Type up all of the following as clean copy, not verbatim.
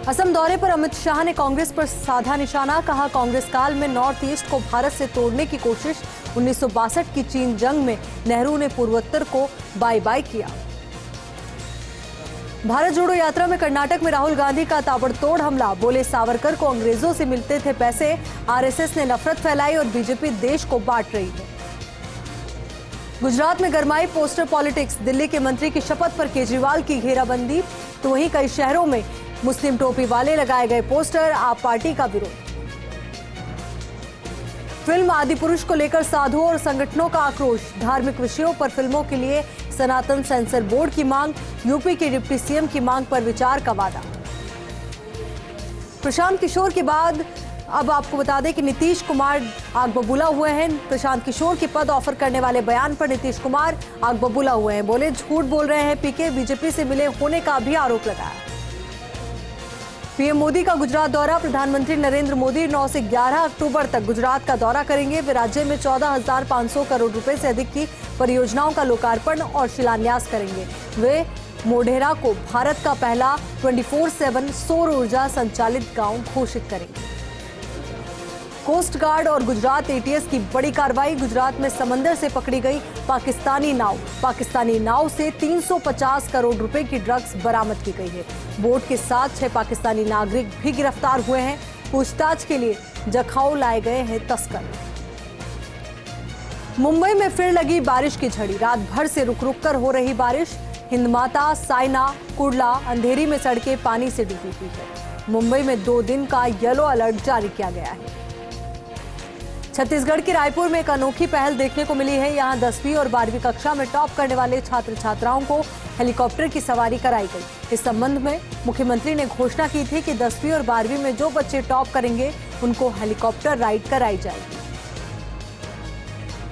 असम दौरे पर अमित शाह ने कांग्रेस पर साधा निशाना, कहा कांग्रेस काल में नॉर्थ ईस्ट को भारत से तोड़ने की कोशिश। 1962 की चीन जंग में नेहरू ने पूर्वोत्तर को बाय बाय किया। भारत जोड़ो यात्रा में कर्नाटक में राहुल गांधी का ताबड़तोड़ हमला, बोले सावरकर को अंग्रेजों से मिलते थे पैसे। आरएसएस ने नफरत फैलाई और बीजेपी देश को बांट रही है। गुजरात में गरमाई पोस्टर पॉलिटिक्स, दिल्ली के मंत्री की शपथ पर केजरीवाल की घेराबंदी, तो वहीं कई शहरों में मुस्लिम टोपी वाले लगाए गए पोस्टर, आप पार्टी का विरोध। फिल्म आदिपुरुष को लेकर साधुओं और संगठनों का आक्रोश, धार्मिक विषयों पर फिल्मों के लिए सनातन सेंसर बोर्ड की मांग, यूपी के डिप्टी सीएम की मांग पर विचार का वादा। प्रशांत किशोर के बाद अब आपको बता दें कि नीतीश कुमार आग बबूला हुए हैं। प्रशांत किशोर के पद ऑफर करने वाले बयान पर नीतीश कुमार आग बबूला हुए हैं, बोले झूठ बोल रहे हैं पीके, बीजेपी से मिले होने का भी आरोप लगाया। पीएम मोदी का गुजरात दौरा, प्रधानमंत्री नरेंद्र मोदी 9 से 11 अक्टूबर तक गुजरात का दौरा करेंगे। वे राज्य में 14,500 करोड़ रुपए से अधिक की परियोजनाओं का लोकार्पण और शिलान्यास करेंगे। वे मोढेरा को भारत का पहला 24/7 सौर ऊर्जा संचालित गांव घोषित करेंगे। कोस्ट गार्ड और गुजरात एटीएस की बड़ी कार्रवाई, गुजरात में समंदर से पकड़ी गई पाकिस्तानी नाव से 350 करोड़ रुपए की ड्रग्स बरामद की गई है। बोट के साथ 6 पाकिस्तानी नागरिक भी गिरफ्तार हुए हैं। पूछताछ के लिए जखाऊ लाए गए हैं तस्कर। मुंबई में फिर लगी बारिश की झड़ी, रात भर से रुक रुक कर हो रही बारिश। हिंदमाता, सायना, कुर्ला, अंधेरी में सड़कें पानी से डूबी हुई है। मुंबई में 2 दिन का येलो अलर्ट जारी किया गया है। छत्तीसगढ़ के रायपुर में एक अनोखी पहल देखने को मिली है। यहां 10वीं और 12वीं कक्षा में टॉप करने वाले छात्र छात्राओं को हेलीकॉप्टर की सवारी कराई गई। इस संबंध में मुख्यमंत्री ने घोषणा की थी कि 10वीं और 12वीं में जो बच्चे टॉप करेंगे उनको हेलीकॉप्टर राइड कराई जाएगी।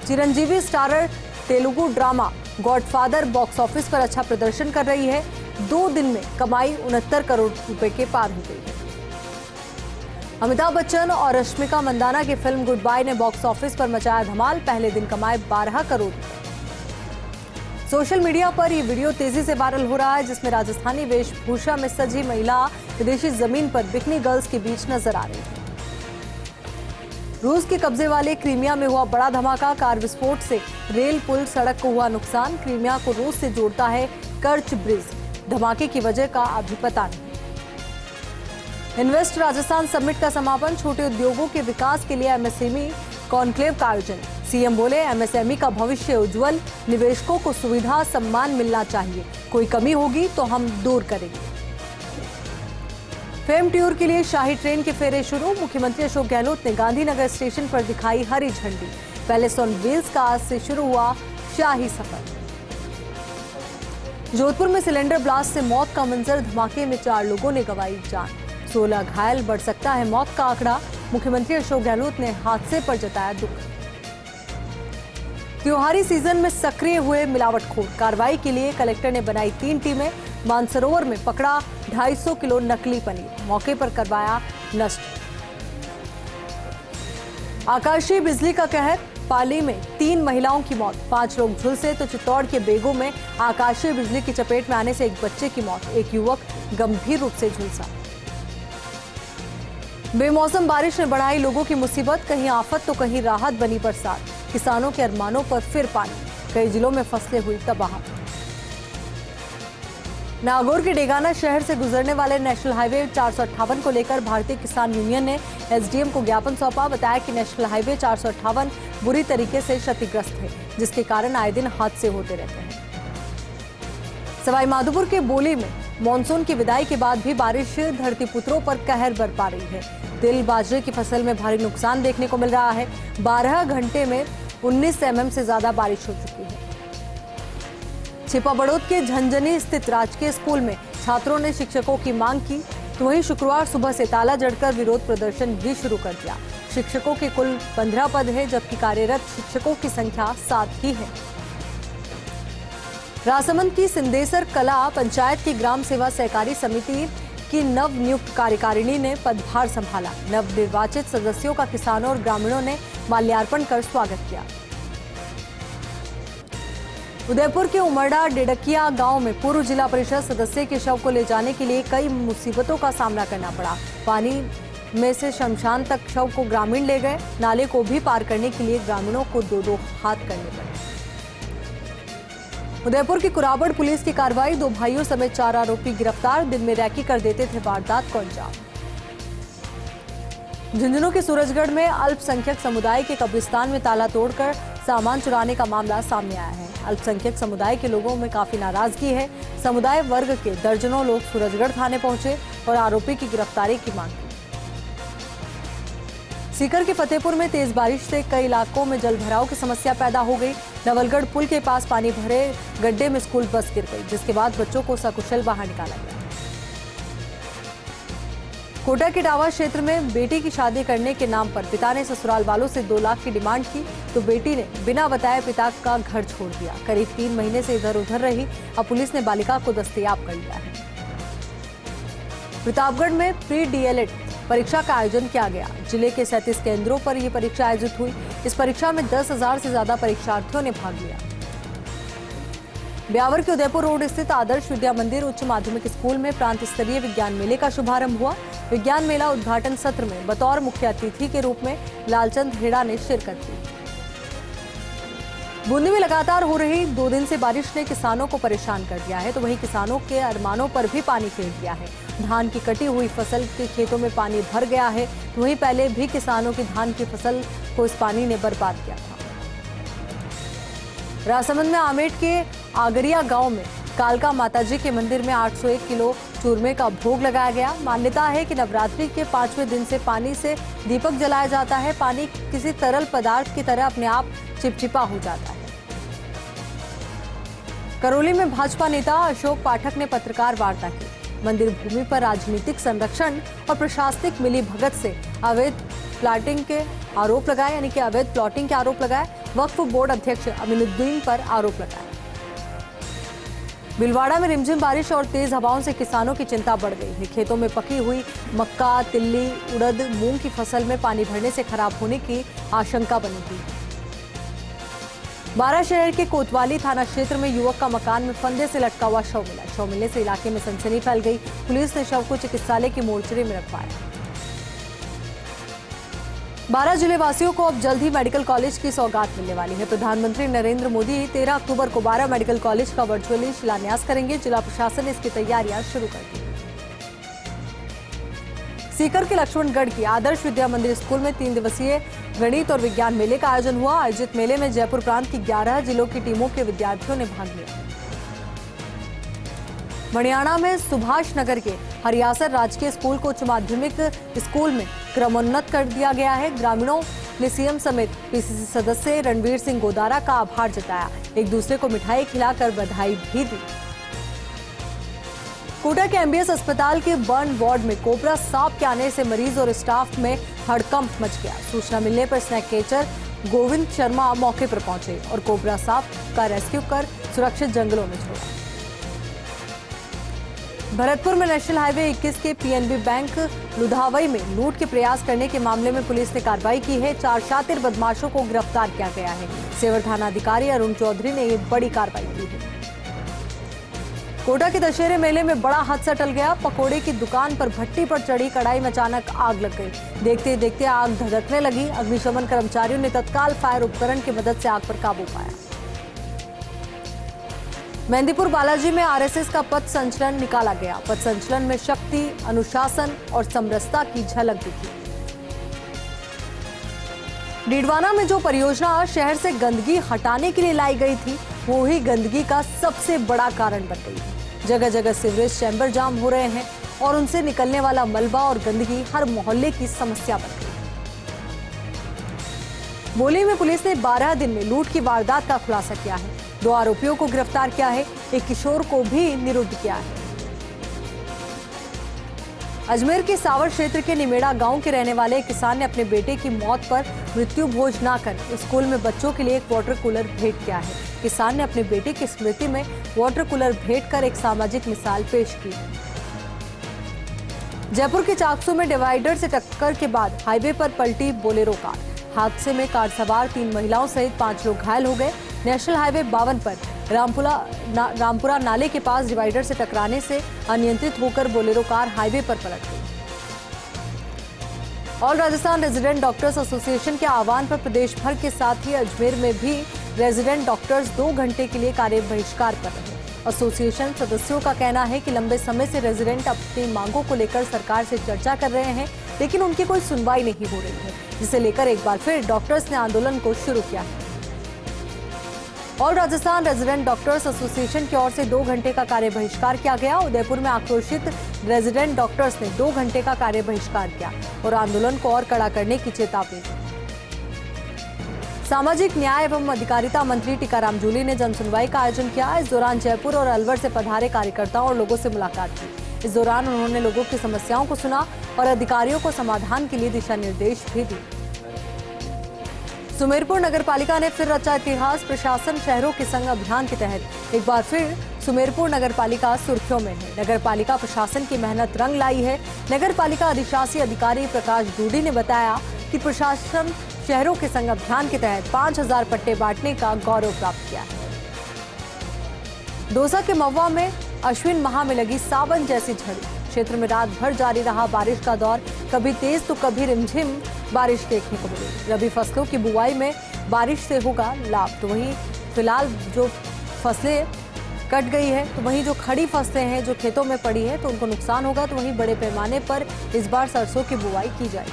Chiranjeevi starrer Telugu drama godfather box office पर अच्छा प्रदर्शन कर रही है। 2 दिन में कमाई 69 करोड़ रुपए के पार हो गई है। अमिताभ बच्चन और रश्मिका मंदाना की फिल्म गुड बाय ने बॉक्स ऑफिस पर मचाया धमाल, पहले दिन कमाए 12 करोड़। सोशल मीडिया पर यह वीडियो तेजी से वायरल हो रहा है, जिसमें राजस्थानी वेशभूषा में सजी महिला विदेशी जमीन पर बिकनी गर्ल्स के बीच नजर आ रही है। रूस के कब्जे वाले क्रीमिया में हुआ बड़ा धमाका, कार विस्फोट से रेल पुल सड़क को हुआ नुकसान। क्रीमिया को रूस से जोड़ता है कर्च ब्रिज, धमाके की वजह का अभी पता नहीं। इन्वेस्ट राजस्थान समिट का समापन, छोटे उद्योगों के विकास के लिए एमएसएमई कॉन्क्लेव का आयोजन। सीएम बोले एमएसएमई का भविष्य उज्जवल, निवेशकों को सुविधा सम्मान मिलना चाहिए, कोई कमी होगी तो हम दूर करेंगे। फेम टूर के लिए शाही ट्रेन के फेरे शुरू, मुख्यमंत्री अशोक गहलोत ने गांधीनगर स्टेशन पर दिखाई हरी झंडी। पैलेस ऑन व्हील्स का आज से शुरू हुआ शाही सफर। जोधपुर में सिलेंडर ब्लास्ट से मौत का मंजर, धमाके में 4 लोगों ने गंवाई जान, 16 घायल, बढ़ सकता है मौत का आंकड़ा। मुख्यमंत्री अशोक गहलोत ने हादसे पर जताया दुख। त्योहारी सीजन में सक्रिय हुए मिलावटखोर, कार्रवाई के लिए कलेक्टर ने बनाई 3 टीमें। मानसरोवर में पकड़ा 250 किलो नकली पनीर, मौके पर करवाया नष्ट। आकाशीय बिजली का कहर, पाली में 3 महिलाओं की मौत, 5 लोग झुलसे, तो चित्तौड़ के बेगों में आकाशीय बिजली की चपेट में आने से एक बच्चे की मौत, एक युवक गंभीर रूप से झुलसा। बेमौसम बारिश ने बढ़ाई लोगों की मुसीबत, कहीं आफत तो कहीं राहत बनी बरसात। किसानों के अरमानों पर फिर पानी, कई जिलों में फसलें हुई तबाह। नागौर के डेगाना शहर से गुजरने वाले नेशनल हाईवे 458 को लेकर भारतीय किसान यूनियन ने एसडीएम को ज्ञापन सौंपा। बताया कि नेशनल हाईवे 458 बुरी तरीके से क्षतिग्रस्त है, जिसके कारण आए दिन हादसे होते रहते हैं। सवाई माधोपुर के बोली में मानसून की विदाई के बाद भी बारिश धरतीपुत्रों पर कहर बरपा रही है। तिल बाजरे की फसल में भारी नुकसान देखने को मिल रहा है। 12 घंटे में 19 mm से ज्यादा बारिश हो चुकी है। छिपा बड़ौद के झंझनी स्थित राजकीय स्कूल में छात्रों ने शिक्षकों की मांग की, तो वहीं शुक्रवार सुबह से ताला जड़कर विरोध प्रदर्शन भी शुरू कर दिया। शिक्षकों के कुल 15 पद है, जबकि कार्यरत शिक्षकों की संख्या 7 ही है। राजसमंद की सिंदेसर कला पंचायत की ग्राम सेवा सहकारी समिति की नव नियुक्त कार्यकारिणी ने पदभार संभाला। नव निर्वाचित सदस्यों का किसानों और ग्रामीणों ने माल्यार्पण कर स्वागत किया। उदयपुर के उमरडा डेडकिया गांव में पूर्व जिला परिषद सदस्य के शव को ले जाने के लिए कई मुसीबतों का सामना करना पड़ा। पानी में से शमशान तक शव को ग्रामीण ले गए। नाले को भी पार करने के लिए ग्रामीणों को दो हाथ करने पड़े। उदयपुर की कुराबड़ पुलिस की कार्रवाई, 2 भाइयों समेत 4 आरोपी गिरफ्तार। दिन में रैकी कर देते थे वारदात को अंजाम। झुंझुनू के सूरजगढ़ में अल्पसंख्यक समुदाय के कब्रिस्तान में ताला तोड़कर सामान चुराने का मामला सामने आया है। अल्पसंख्यक समुदाय के लोगों में काफी नाराजगी है। समुदाय वर्ग के दर्जनों लोग सूरजगढ़ थाने पहुंचे और आरोपी की गिरफ्तारी की मांग की। सीकर के फतेहपुर में तेज बारिश से कई इलाकों में जलभराव की समस्या पैदा हो गई। नवलगढ़ पुल के पास पानी भरे गड्ढे में स्कूल बस गिर गई, जिसके बाद बच्चों को सकुशल बाहर निकाला गया। कोटा के टावा क्षेत्र में बेटी की शादी करने के नाम पर पिता ने ससुराल वालों से 2 लाख की डिमांड की, तो बेटी ने बिना बताए पिता का घर छोड़ दिया। करीब 3 महीने से इधर उधर रही। अब पुलिस ने बालिका को दस्तयाब कर लिया है। प्रतापगढ़ में प्री डीएलएड परीक्षा का आयोजन किया गया। जिले के 37 केंद्रों पर यह परीक्षा आयोजित हुई। इस परीक्षा में 10,000 से ज्यादा परीक्षार्थियों ने भाग लिया। ब्यावर के उदयपुर रोड स्थित आदर्श विद्या मंदिर उच्च माध्यमिक स्कूल में प्रांत स्तरीय विज्ञान मेले का शुभारंभ हुआ। विज्ञान मेला उद्घाटन सत्र में बतौर मुख्य अतिथि के रूप में लालचंद हेड़ा ने शिरकत की। बूंदी में लगातार हो रही 2 दिन से बारिश ने किसानों को परेशान कर दिया है, तो वहीं किसानों के अरमानों पर भी पानी फेर दिया है। धान की कटी हुई फसल के खेतों में पानी भर गया है, तो वहीं पहले भी किसानों की धान की फसल को इस पानी ने बर्बाद किया था। राजसमंद में आमेट के आगरिया गांव में कालका माताजी के मंदिर में 801 किलो चूरमे का भोग लगाया गया। मान्यता है कि नवरात्रि के 5वें दिन से पानी से दीपक जलाया जाता है। पानी किसी तरल पदार्थ की तरह अपने आप चिपचिपा हो जाता है। करौली में भाजपा नेता अशोक पाठक ने पत्रकार वार्ता की। मंदिर भूमि पर राजनीतिक संरक्षण और प्रशासनिक मिलीभगत से अवैध प्लॉटिंग के आरोप लगाए, यानी कि अवैध प्लॉटिंग के आरोप लगाए। वक्फ बोर्ड अध्यक्ष अमीनुद्दीन पर आरोप लगाए। भिलवाड़ा में रिमझिम बारिश और तेज हवाओं से किसानों की चिंता बढ़ गई है। खेतों में पकी हुई मक्का, तिल्ली, उड़द, मूंग की फसल में पानी भरने से खराब होने की आशंका बनी हुई है। बारा शहर के कोतवाली थाना क्षेत्र में युवक का मकान में फंदे से लटका हुआ शव मिला। शव मिलने से इलाके में सनसनी फैल गई। पुलिस ने शव को चिकित्सालय की मोर्चरी में रखवाया। 12 जिले वासियों को अब जल्द ही मेडिकल कॉलेज की सौगात मिलने वाली है। प्रधानमंत्री नरेंद्र मोदी 13 अक्टूबर को 12 मेडिकल कॉलेज का वर्चुअली शिलान्यास करेंगे। जिला प्रशासन ने इसकी तैयारियां शुरू कर दी। सीकर के लक्ष्मणगढ़ की आदर्श विद्या मंदिर स्कूल में 3 दिवसीय गणित और विज्ञान मेले का आयोजन हुआ। आयोजित मेले में जयपुर प्रांत की 11 जिलों की टीमों के विद्यार्थियों ने भाग लिया। मणियाना में सुभाष नगर के हरियासर राजकीय स्कूल को उच्च माध्यमिक स्कूल में क्रमोन्नत कर दिया गया है। ग्रामीणों ने सीएम समेत पीसीसी सदस्य रणवीर सिंह गोदारा का आभार जताया। एक दूसरे को मिठाई खिलाकर बधाई भी दी। कोटा के एमबीएस अस्पताल के बर्न वार्ड में कोबरा सांप के आने से मरीज और स्टाफ में हड़कंप मच गया। सूचना मिलने पर स्नैक कैचर गोविंद शर्मा मौके पर पहुंचे और कोबरा सांप का रेस्क्यू कर सुरक्षित जंगलों में छोड़ा। भरतपुर में नेशनल हाईवे 21 के पीएनबी बैंक लुधावई में लूट के प्रयास करने के मामले में पुलिस ने कार्रवाई की है। 4 शातिर बदमाशों को गिरफ्तार किया गया है। सेवर थाना अधिकारी अरुण चौधरी ने यह बड़ी कार्रवाई की है। कोटा के दशहरे मेले में बड़ा हादसा टल गया। पकोड़े की दुकान पर भट्टी पर चढ़ी कढ़ाई में अचानक आग लग गई। देखते देखते आग धधकने लगी। अग्निशमन कर्मचारियों ने तत्काल फायर उपकरण की मदद से आग पर काबू पाया। मेहंदीपुर बालाजी में आरएसएस का पथ संचलन निकाला गया। पथ संचलन में शक्ति, अनुशासन और समरसता की झलक दिखी। डीडवाना में जो परियोजना शहर से गंदगी हटाने के लिए लाई गई थी, वो ही गंदगी का सबसे बड़ा कारण बन गई है। जगह जगह सीवरेज चैम्बर जाम हो रहे हैं और उनसे निकलने वाला मलबा और गंदगी हर मोहल्ले की समस्या बन गई। बोली में पुलिस ने 12 दिन में लूट की वारदात का खुलासा किया है। 2 आरोपियों को गिरफ्तार किया है। एक किशोर को भी निरुद्ध किया है। अजमेर के सावर क्षेत्र के निमेड़ा गांव के रहने वाले किसान ने अपने बेटे की मौत पर मृत्यु भोज न कर स्कूल में बच्चों के लिए एक वाटर कूलर भेंट किया है। किसान ने अपने बेटे की स्मृति में वाटर कूलर भेंट कर एक सामाजिक मिसाल पेश की। जयपुर के चाकसू में डिवाइडर से टक्कर के बाद हाईवे पर पलटी बोलेरो कार। हादसे में कार सवार 3 महिलाओं सहित 5 लोग घायल हो गए। नेशनल हाईवे 52 पर रामपुरा नाले के पास डिवाइडर से टकराने से अनियंत्रित होकर बोलेरो कार हाईवे पर पलट गई। All Rajasthan resident doctors association के आह्वान पर प्रदेश भर के साथ ही अजमेर में भी रेजिडेंट डॉक्टर्स 2 घंटे के लिए कार्य बहिष्कार कर रहे हैं। एसोसिएशन सदस्यों का कहना है कि लंबे समय से रेजिडेंट अपनी मांगों को लेकर सरकार से चर्चा कर रहे हैं, लेकिन उनकी कोई सुनवाई नहीं हो रही है, जिसे लेकर एक बार फिर डॉक्टर्स ने आंदोलन को शुरू किया है। All Rajasthan resident doctors association की ओर से 2 घंटे का कार्य बहिष्कार किया गया। उदयपुर में आक्रोशित रेजिडेंट डॉक्टर्स ने 2 घंटे का कार्य बहिष्कार किया और आंदोलन को और कड़ा करने की चेतावनी दी। सामाजिक न्याय एवं अधिकारिता मंत्री टीकाराम जूली ने जनसुनवाई का आयोजन किया। इस दौरान जयपुर और अलवर से पधारे कार्यकर्ताओं और लोगों से मुलाकात की। इस दौरान उन्होंने लोगों की समस्याओं को सुना और अधिकारियों को समाधान के लिए दिशा निर्देश भी दिए। सुमेरपुर नगर पालिका ने फिर रचा इतिहास। प्रशासन शहरों के संग अभियान के तहत एक बार फिर सुमेरपुर नगर पालिका सुर्खियों में है। नगर पालिका प्रशासन की मेहनत रंग लाई है। नगर पालिका अधिशासी अधिकारी प्रकाश डूडी ने बताया कि प्रशासन शहरों के संग अभियान के तहत 5000 पट्टे बांटने का गौरव प्राप्त किया है। दौसा के महुआ में अश्विन माह में लगी सावन जैसी झड़ी। क्षेत्र में रात भर जारी रहा बारिश का दौर। कभी तेज तो कभी रिमझिम बारिश देखने को मिली। रबी फसलों की बुआई में बारिश से होगा लाभ। तो वहीं फिलहाल जो फसलें कट गई है, तो वहीं जो खड़ी फसलें हैं जो खेतों में पड़ी है तो उनको नुकसान होगा। तो वहीं बड़े पैमाने पर इस बार सरसों की बुआई की जाएगी।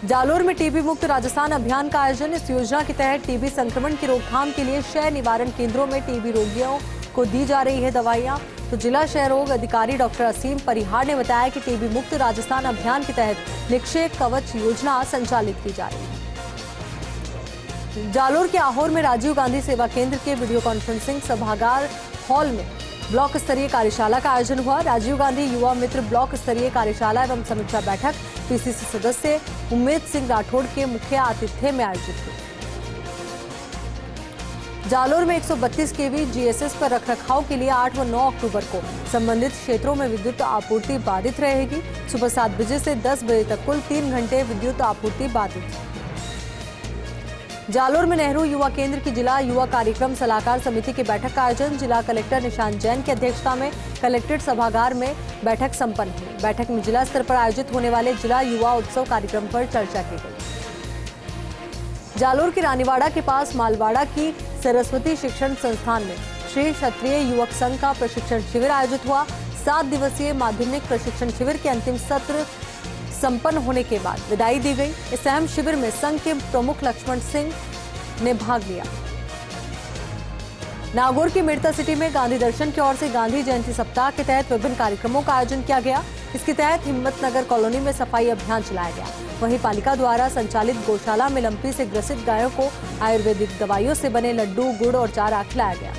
जालोर में टीबी मुक्त राजस्थान अभियान का आयोजन। इस योजना के तहत टीबी संक्रमण की रोकथाम के लिए क्षय निवारण केंद्रों में टीबी रोगियों को दी जा रही है दवाइयां। तो जिला क्षय रोग अधिकारी डॉक्टर असीम परिहार ने बताया कि टीबी मुक्त राजस्थान अभियान के तहत निक्षय कवच योजना संचालित की जा रही है। जालोर के आहोर में राजीव गांधी सेवा केंद्र के वीडियो कॉन्फ्रेंसिंग सभागार हॉल में ब्लॉक स्तरीय कार्यशाला का आयोजन हुआ। राजीव गांधी युवा मित्र ब्लॉक स्तरीय कार्यशाला एवं समीक्षा बैठक पीसीसी सदस्य उम्मेद सिंह राठौड़ के मुख्य आतिथ्य में आयोजित हुई। जालोर में 132 केवी जीएसएस पर रखरखाव के लिए 8 व 9 अक्टूबर को संबंधित क्षेत्रों में विद्युत आपूर्ति बाधित रहेगी। सुबह 7 बजे से 10 बजे तक कुल 3 घंटे विद्युत आपूर्ति बाधित। जालोर में नेहरू युवा केंद्र की जिला युवा कार्यक्रम सलाहकार समिति की बैठक का आयोजन। जिला कलेक्टर निशांत जैन की अध्यक्षता में कलेक्ट्रेट सभागार में बैठक संपन्न हुई। बैठक में जिला स्तर पर आयोजित होने वाले जिला युवा उत्सव कार्यक्रम पर चर्चा की गई। जालोर के रानीवाड़ा के पास मालवाड़ा की सरस्वती शिक्षण संस्थान में श्री क्षत्रिय युवक संघ का प्रशिक्षण शिविर आयोजित हुआ। 7 दिवसीय माध्यमिक प्रशिक्षण शिविर के अंतिम सत्र संपन्न होने के बाद विदाई दी गई। इस अहम शिविर में संघ के प्रमुख लक्ष्मण सिंह ने भाग लिया। नागौर की मिर्ता सिटी में गांधी दर्शन की ओर से गांधी जयंती सप्ताह के तहत विभिन्न कार्यक्रमों का आयोजन किया गया। इसके तहत हिम्मतनगर कॉलोनी में सफाई अभियान चलाया गया। वहीं पालिका द्वारा संचालित गौशाला में लंपी से ग्रसित गायों को आयुर्वेदिक दवाइयों से बने लड्डू, गुड़ और चारा खिलाया गया।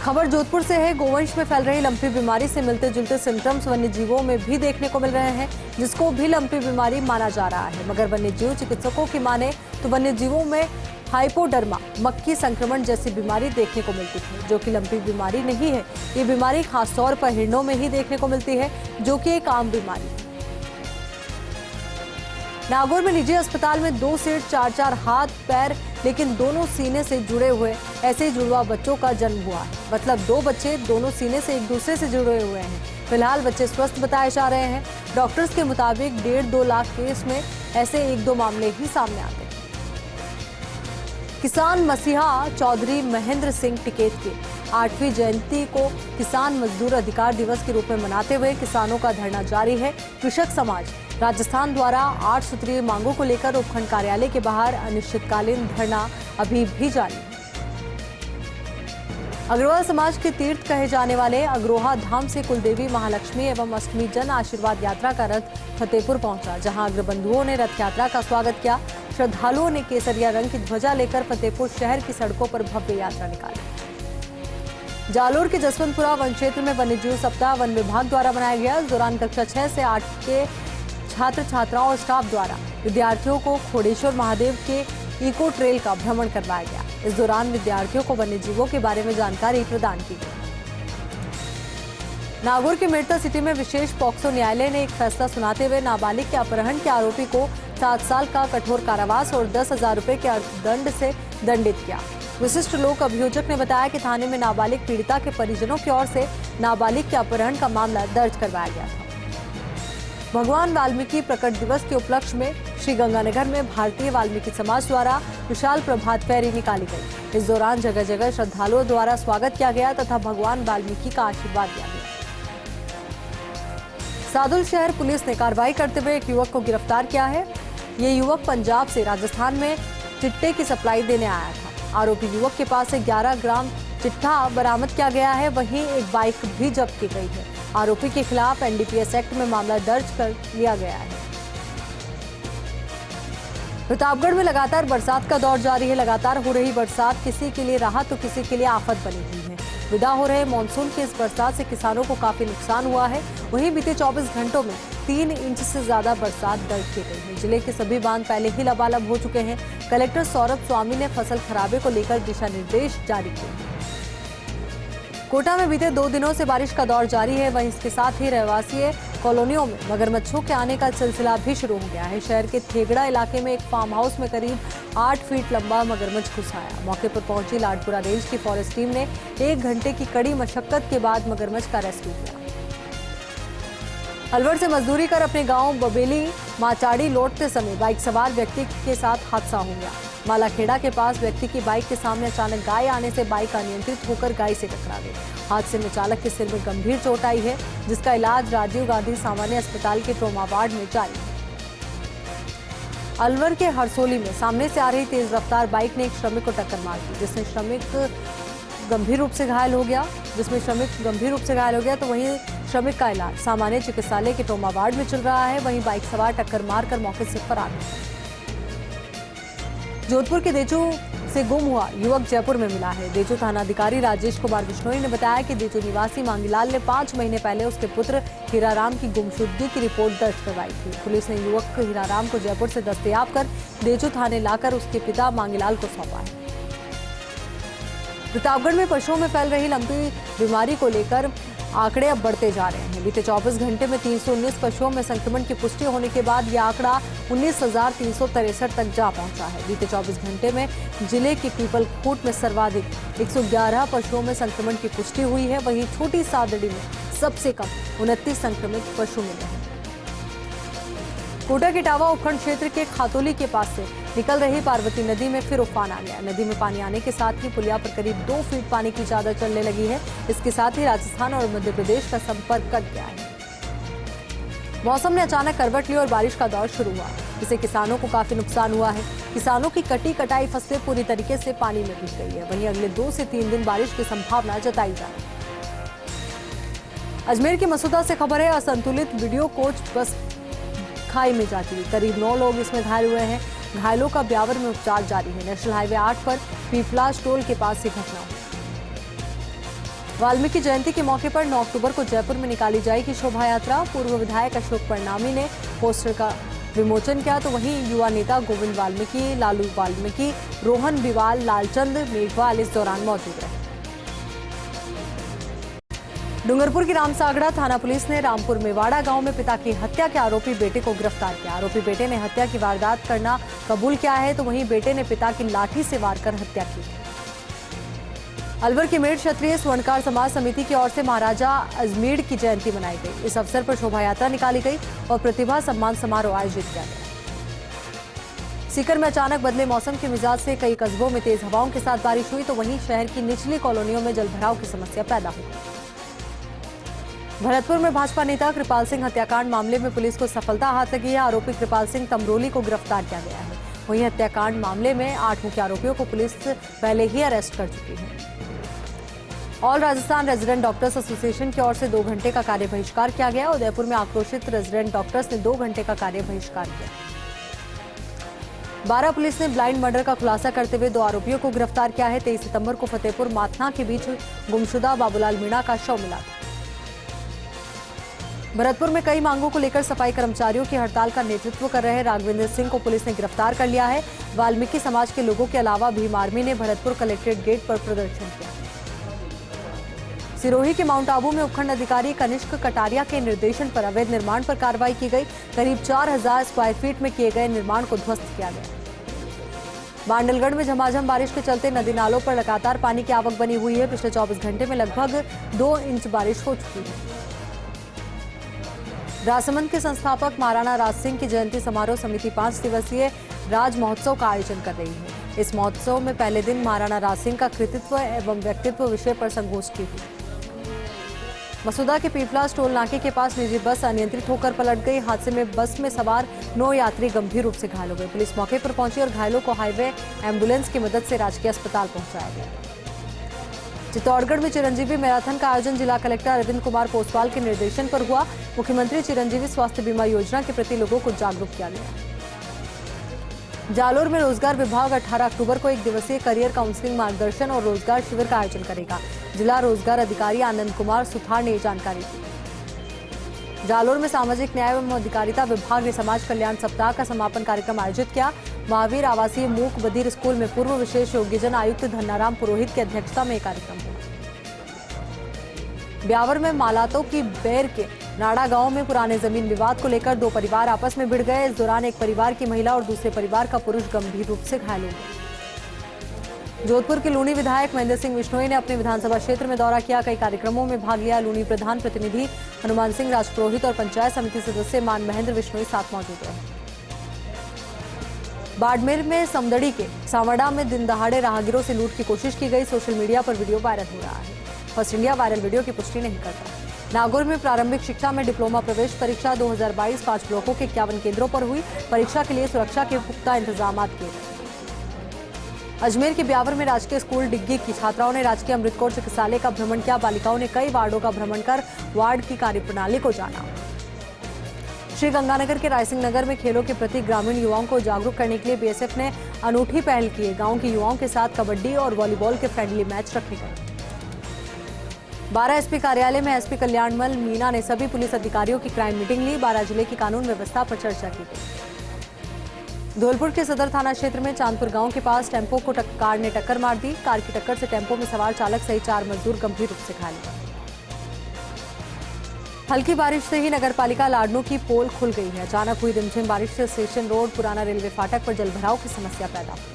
खबर जोधपुर से है। गोवंश में फैल रही लंपी बीमारी से मिलते जुलते सिम्टम्स वन्य जीवों में भी देखने को मिल रहे हैं, जिसको भी लंपी बीमारी माना जा रहा है। मगर वन्य जीव चिकित्सकों की माने तो वन्य जीवों में हाइपोडर्मा मक्खी संक्रमण जैसी बीमारी देखने को मिलती है, जो कि लंपी बीमारी नहीं है। ये बीमारी खासतौर पर हिरणों में ही देखने को मिलती है, जो कि एक आम बीमारी है। नागौर में निजी अस्पताल में 2 से 4 हाथ पैर लेकिन दोनों सीने से जुड़े हुए ऐसे ही जुड़वा बच्चों का जन्म हुआ है। मतलब 2 बच्चे दोनों सीने से एक दूसरे से जुड़े हुए हैं। फिलहाल बच्चे स्वस्थ बताए जा रहे हैं। डॉक्टर्स के मुताबिक 1.5-2 लाख केस में ऐसे 1-2 मामले ही सामने आते हैं। किसान मसीहा चौधरी महेंद्र सिंह टिकैत की 8वीं जयंती को किसान मजदूर अधिकार दिवस के रूप में मनाते हुए किसानों का धरना जारी है। कृषक समाज राजस्थान द्वारा 8 सूत्रीय मांगों को लेकर उपखंड कार्यालय के बाहर अनिश्चितकालीन धरना अभी भी जारी है। अग्रवाल समाज के तीर्थ कहे जाने वाले अग्रोहा धाम से कुलदेवी महालक्ष्मी एवं अष्टमी जन आशीर्वाद यात्रा का रथ फतेहपुर पहुंचा, जहां अग्रबंधुओं ने रथ यात्रा का स्वागत किया। श्रद्धालुओं ने केसरिया रंग की ध्वजा लेकर फतेहपुर शहर की सड़कों पर भव्य यात्रा निकाली। जालोर के जसवंतपुरा वन क्षेत्र में वन्यजीव सप्ताह वन विभाग द्वारा मनाया गया। इस दौरान कक्षा 6 से 8 के छात्र छात्राओं और स्टाफ द्वारा विद्यार्थियों को खोडेश्वर महादेव के इको ट्रेल का भ्रमण करवाया गया। इस दौरान विद्यार्थियों को वन्य जीवों के बारे में जानकारी प्रदान की गई। नागौर के मिर्ता सिटी में विशेष पॉक्सो न्यायालय ने एक फैसला सुनाते हुए नाबालिग के अपहरण के आरोपी को 7 साल का कठोर कारावास और 10,000 रुपए के अर्थदंड से दंडित किया। विशिष्ट लोक अभियोजक ने बताया कि थाने में नाबालिग पीड़िता के परिजनों की ओर से नाबालिग के अपहरण का मामला दर्ज करवाया गया था। भगवान वाल्मीकि प्रकट दिवस के उपलक्ष्य में श्री गंगानगर में भारतीय वाल्मीकि समाज द्वारा विशाल प्रभात फेरी निकाली गई। इस दौरान जगह जगह श्रद्धालुओं द्वारा स्वागत किया गया तथा भगवान वाल्मीकि का आशीर्वाद दिया गया। सादुल शहर पुलिस ने कार्रवाई करते हुए एक युवक को गिरफ्तार किया है। ये युवक पंजाब से राजस्थान में चिट्टे की सप्लाई देने आया था। आरोपी युवक के पास से 11 ग्राम चिट्ठा बरामद किया गया है। वहीं एक बाइक भी जब्त की गई है। आरोपी के खिलाफ एनडीपीएस एक्ट में मामला दर्ज कर लिया गया है। प्रतापगढ़ में लगातार बरसात का दौर जारी है। लगातार हो रही बरसात किसी के लिए राहत तो किसी के लिए आफत बनी हुई है। विदा हो रहे मानसून की इस बरसात से किसानों को काफी नुकसान हुआ है। वहीं बीते 24 घंटों में 3 इंच से ज्यादा बरसात दर्ज की गई है। जिले के सभी बांध पहले ही लबालब हो चुके हैं। कलेक्टर सौरभ स्वामी ने फसल खराबे को लेकर दिशा निर्देश जारी किए। कोटा में बीते 2 दिनों से बारिश का दौर जारी है। वहीं इसके साथ ही रहवासी कॉलोनियों में मगरमच्छों के आने का सिलसिला भी शुरू हो गया है। शहर के थेगड़ा इलाके में एक फार्म हाउस में करीब 8 फीट लंबा मगरमच्छ घुस आया। मौके पर पहुंची लाडपुरा रेंज की फॉरेस्ट टीम ने 1 घंटे की कड़ी मशक्कत के बाद मगरमच्छ का रेस्क्यू किया। अलवर से मजदूरी कर अपने गांव बबेली माचाड़ी लौटते समय बाइक सवार व्यक्ति के साथ हादसा हो गया। मालाखेड़ा के पास व्यक्ति की बाइक के सामने अचानक गाय आने से बाइक अनियंत्रित होकर गाय से टकरा गई। हादसे में चालक के सिर में गंभीर चोट आई है, जिसका इलाज राजीव गांधी सामान्य अस्पताल के ट्रॉमा वार्ड में जारी है। अलवर के हरसोली में सामने से आ रही तेज रफ्तार बाइक ने एक श्रमिक को टक्कर मार दी, जिसमें श्रमिक गंभीर रूप से घायल हो गया। तो वहीं श्रमिक का इलाज सामान्य चिकित्सालय के ट्रॉमा वार्ड में चल रहा है। वहीं बाइक सवार टक्कर मारकर मौके से फरार हो गया। जोधपुर के देचू से गुम हुआ युवक जयपुर में मिला है। देचू थानाधिकारी राजेश कुमार बिश्नोई ने बताया कि देचू निवासी मांगीलाल ने 5 महीने पहले उसके पुत्र हीराराम की गुमशुदगी की रिपोर्ट दर्ज करवाई थी। पुलिस ने युवक हीराराम को जयपुर से दस्तयाब कर देचू थाने लाकर उसके पिता मांगीलाल को सौंपा है। प्रतापगढ़ में पशुओं में फैल रही लंपी बीमारी को लेकर आंकड़े अब बढ़ते जा रहे हैं। बीते 24 घंटे में 319 पशुओं में संक्रमण की पुष्टि होने के बाद यह आंकड़ा 19,363 तक जा पहुंचा है। बीते 24 घंटे में जिले के पीपलखूट में सर्वाधिक 111 पशुओं में संक्रमण की पुष्टि हुई है। वहीं छोटी सादड़ी में सबसे कम 29 संक्रमित पशु मिले हैं। कोटा के टावा उपखंड क्षेत्र के खातोली के पास से निकल रही पार्वती नदी में फिर उफान आ गया। नदी में पानी आने के साथ ही पुलिया पर करीब 2 फीट पानी की चादर चलने लगी है। इसके साथ ही राजस्थान और मध्य प्रदेश का संपर्क कट गया है। मौसम ने अचानक करवट ली और बारिश का दौर शुरू हुआ। इससे किसानों को काफी नुकसान हुआ है। किसानों की कटी कटाई फसलें पूरी तरीके से पानी में भीग गई है। वहीं अगले 2 से 3 दिन बारिश की संभावना जताई जा रही है। अजमेर के मसूदा से खबर है, असंतुलित वीडियो कोच बस खाई में जाती है। करीब 9 लोग इसमें घायल हुए हैं। घायलों का ब्यावर में उपचार जारी है। नेशनल हाईवे 8 पर पीपलास टोल के पास ये घटना हुई। वाल्मीकि जयंती के मौके पर 9 अक्टूबर को जयपुर में निकाली जाएगी शोभा यात्रा। पूर्व विधायक अशोक परनामी ने पोस्टर का विमोचन किया, तो वहीं युवा नेता गोविंद वाल्मीकि, लालू वाल्मीकि, रोहन बिवाल, लालचंद मेघवाल इस दौरान मौजूद रहे। डूंगरपुर की रामसागड़ा थाना पुलिस ने रामपुर मेवाड़ा गांव में पिता की हत्या के आरोपी बेटे को गिरफ्तार किया। आरोपी बेटे ने हत्या की वारदात करना कबूल किया है, तो वहीं बेटे ने पिता की लाठी से वार कर हत्या की। अलवर की मेड़ क्षत्रिय स्वर्णकार समाज समिति की ओर से महाराजा अजमेर की जयंती मनाई गई। इस अवसर पर शोभा यात्रा निकाली गई और प्रतिभा सम्मान समारोह आयोजित किया गया। सीकर में अचानक बदले मौसम के मिजाज से कई कस्बों में तेज हवाओं के साथ बारिश हुई, तो वहीं शहर की निचली कॉलोनियों में जलभराव की समस्या पैदा हो गई। भरतपुर में भाजपा नेता कृपाल सिंह हत्याकांड मामले में पुलिस को सफलता हाथ लगी है। आरोपी कृपाल सिंह तमरोली को गिरफ्तार किया गया है। वहीं हत्याकांड मामले में 8 मुख्य आरोपियों को पुलिस पहले ही अरेस्ट कर चुकी है। All Rajasthan resident doctors association की ओर से 2 घंटे का कार्य बहिष्कार किया गया। उदयपुर में आक्रोशित रेजिडेंट डॉक्टर्स ने 2 घंटे का कार्य बहिष्कार किया। 12 पुलिस ने ब्लाइंड मर्डर का खुलासा करते हुए 2 आरोपियों को गिरफ्तार किया है। 23 सितंबर को फतेहपुर माथना के बीच गुमशुदा बाबूलाल मीणा का शव मिला था। भरतपुर में कई मांगों को लेकर सफाई कर्मचारियों की हड़ताल का नेतृत्व कर रहे राघवेंद्र सिंह को पुलिस ने गिरफ्तार कर लिया है। वाल्मीकि समाज के लोगों के अलावा भीम आर्मी ने भरतपुर कलेक्ट्रेट गेट पर प्रदर्शन किया। सिरोही के माउंट आबू में उपखंड अधिकारी कनिष्क कटारिया के निर्देशन पर अवैध निर्माण पर कार्रवाई की गई। करीब 4000 स्क्वायर फीट में किए गए निर्माण को ध्वस्त किया गया। मांडलगढ़ में झमाझम बारिश के चलते नदी नालों पर लगातार पानी की आवक बनी हुई है। पिछले 24 घंटे में लगभग 2 इंच बारिश हो चुकी है। राजसमंद के संस्थापक महाराणा राज सिंह की जयंती समारोह समिति 5 दिवसीय राज महोत्सव का आयोजन कर रही है। इस महोत्सव में पहले दिन महाराणा राज सिंह का कृतित्व एवं व्यक्तित्व विषय पर संगोष्ठी हुई। मसूदा के पीपलास टोल नाके के पास निजी बस अनियंत्रित होकर पलट गई। हादसे में बस में सवार 9 यात्री गंभीर रूप से घायल हो गए। पुलिस मौके पर पहुंची और घायलों को हाईवे एम्बुलेंस की मदद से राजकीय अस्पताल पहुंचाया गया। चित्तौड़गढ़ में चिरंजीवी मैराथन का आयोजन जिला कलेक्टर अरविंद कुमार पोसवाल के निर्देशन पर हुआ। मुख्यमंत्री चिरंजीवी स्वास्थ्य बीमा योजना के प्रति लोगों को जागरूक किया गया। जालोर में रोजगार विभाग 18 अक्टूबर को 1 दिवसीय करियर काउंसलिंग मार्गदर्शन और रोजगार शिविर का आयोजन करेगा। जिला रोजगार अधिकारी आनंद कुमार सुथार ने जानकारी दी। जालोर में सामाजिक न्याय एवं अधिकारिता विभाग ने समाज कल्याण सप्ताह का समापन कार्यक्रम आयोजित किया। महावीर आवासीय मूक बधिर स्कूल में पूर्व विशेष योग्यजन आयुक्त धन्नाराम पुरोहित की अध्यक्षता में कार्यक्रम हुआ। ब्यावर में मालातों की बेर के नाड़ा गांव में पुराने जमीन विवाद को लेकर 2 परिवार आपस में भिड़ गए। इस दौरान एक परिवार की महिला और दूसरे परिवार का पुरुष गंभीर रूप से घायल हो गए। जोधपुर के लूनी विधायक महेंद्र सिंह बिश्नोई ने अपने विधानसभा क्षेत्र में दौरा किया। कई कार्यक्रमों में भाग लिया। लूनी प्रधान प्रतिनिधि हनुमान सिंह राजपुरोहित और पंचायत समिति सदस्य मान महेंद्र बिश्नोई साथ मौजूद रहे। बाड़मेर में समदड़ी के सांवड़ा में दिन दहाड़े राहगीरों से लूट की कोशिश की गई। सोशल मीडिया पर वीडियो वायरल हो रहा है। फर्स्ट इंडिया वायरल वीडियो की पुष्टि नहीं करता। नागौर में प्रारंभिक शिक्षा में डिप्लोमा प्रवेश परीक्षा 2022 5 ब्लॉकों के 51 केंद्रों पर हुई। परीक्षा के लिए सुरक्षा के पुख्ता इंतजाम किए गए। अजमेर के ब्यावर में राजकीय स्कूल डिग्गी की छात्राओं ने राजकीय अमृत कौर चिकित्सालय का भ्रमण किया। बालिकाओं ने कई वार्डों का भ्रमण कर वार्ड की कार्यप्रणाली को जाना। श्री गंगानगर के रायसिंह नगर में खेलों के प्रति ग्रामीण युवाओं को जागरूक करने के लिए बीएसएफ ने अनूठी पहल की है। गांव के युवाओं के साथ कबड्डी और वॉलीबॉल के फ्रेंडली मैच रखे गए। 12 एसपी कार्यालय में एसपी कल्याणमल मीना ने सभी पुलिस अधिकारियों की क्राइम मीटिंग ली। 12 जिले की कानून व्यवस्था पर चर्चा की गई। धौलपुर के सदर थाना क्षेत्र में चांदपुर गांव के पास टेंपो को कार ने टक्कर मार दी। कार की टक्कर से टेंपो में सवार चालक सहित 4 मजदूर गंभीर रूप से घायल हुए। हल्की बारिश से ही नगरपालिका लाडनू की पोल खुल गई है। अचानक हुई रिमझिम बारिश से स्टेशन रोड पुराना रेलवे फाटक पर जलभराव की समस्या पैदा हुई।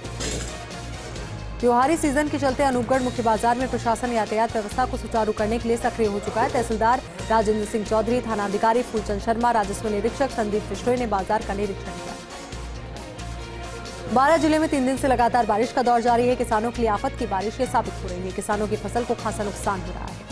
त्योहारी सीजन के चलते अनूपगढ़ मुख्य बाजार में प्रशासन यातायात व्यवस्था को सुचारू करने के लिए सक्रिय हो चुका है। तहसीलदार राजेंद्र सिंह चौधरी, थानाधिकारी फूलचंद शर्मा, राजस्व निरीक्षक संदीप बिश्नोई ने बाजार का निरीक्षण किया। 12 जिले में 3 दिन से लगातार बारिश का दौर जारी है। किसानों के लिए आफत की बारिश ये साबित हो रही है। किसानों की फसल को खासा नुकसान हो रहा है।